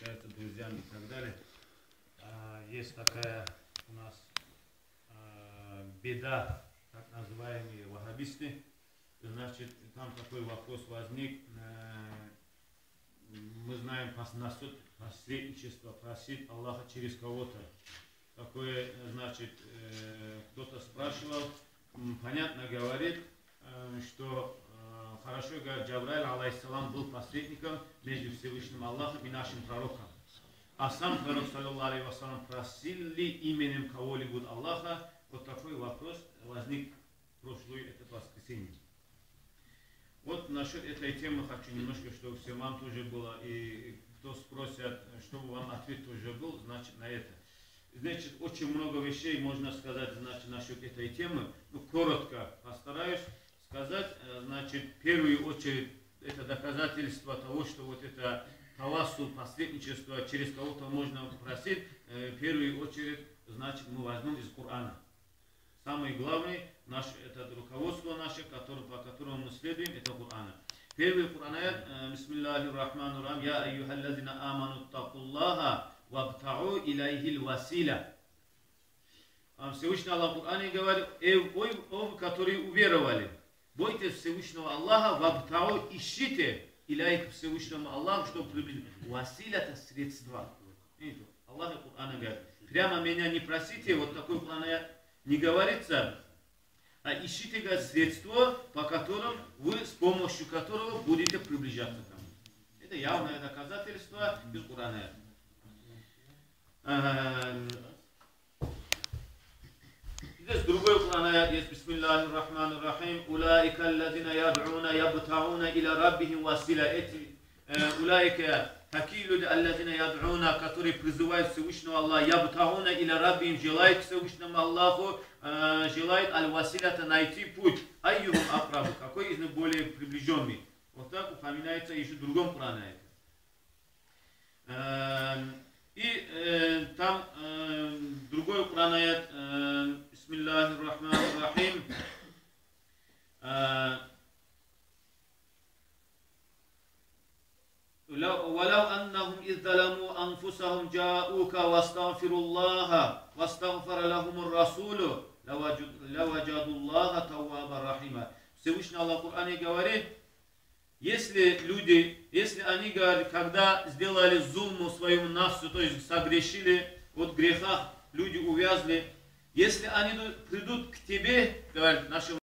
считаются друзьями и так далее. Есть такая у нас беда, так называемые ваххабисты. Значит, там такой вопрос возник. Мы знаем насчет посредничества, просить Аллаха через кого-то. Такое, значит, кто-то спрашивал, понятно говорит, что хорошо, говорит, Джабраиль, алейхиссалам, был посредником между Всевышним Аллахом и нашим пророком. А сам пророк, саллаллаху алейхи вассалам, просил ли именем кого-либо Аллаха? Вот такой вопрос возник в прошлое воскресенье. Вот насчет этой темы хочу немножко, чтобы всем вам тоже было, и кто спросит, чтобы вам ответ тоже был, значит, на это. Значит, очень много вещей можно сказать, значит, насчет этой темы. Ну, коротко постараюсь сказать. Значит, в первую очередь, это доказательство того, что вот это тавассул, посредничество, через кого-то можно просить. В первую очередь, значит, мы возьмем из Корана. Самый главный, это руководство наше, по которому мы следуем, это Коран. Первый Коран аят, бисмиллахир рахманир рахим, я айюхаллазина аману аттакуллаха вабтау илайхил василя. Всевышний Аллах в Коране говорит, вы, которые уверовали, бойтесь Всевышнего Аллаха, вабтау, ищите илайх Всевышнему Аллаху, чтобы приблизиться. Василя это средство. Аллах в Коране говорит, прямо меня не просите, вот такой Коран аят не говорится, а ищите средство, по которым вы, с помощью которого будете приближаться к нему. Это явное доказательство из Корана. Здесь другой Коран аят есть, бисмиллахир рахманир рахим, улаика аллазина яд'уна ябтауна иля раббихим василя. Эти улаика, такие люди, аллазина яд'уна, которые призывают Всевышнего Аллаха, ябтауна иля раббихим, желают Всевышнему Аллаху, желает аль-василята найти путь. Айюхум акрабу, какой из них более приближенный. Вот так упоминается еще в другом Коране. И там другой Коран аят, бисмиллахир рахманир рахим, ولو أنهم إذ ظلموا أنفسهم جاءوك واستغفروا الله واستغفر لهم الرسول لوجدوا الله توابا رحيما. Всевышний Аллах в Коране говорит, если люди, если они, говорят, когда сделали зулму своему нафсу, то есть согрешили от грехах, люди увязли, если они придут к тебе, говорят, нашим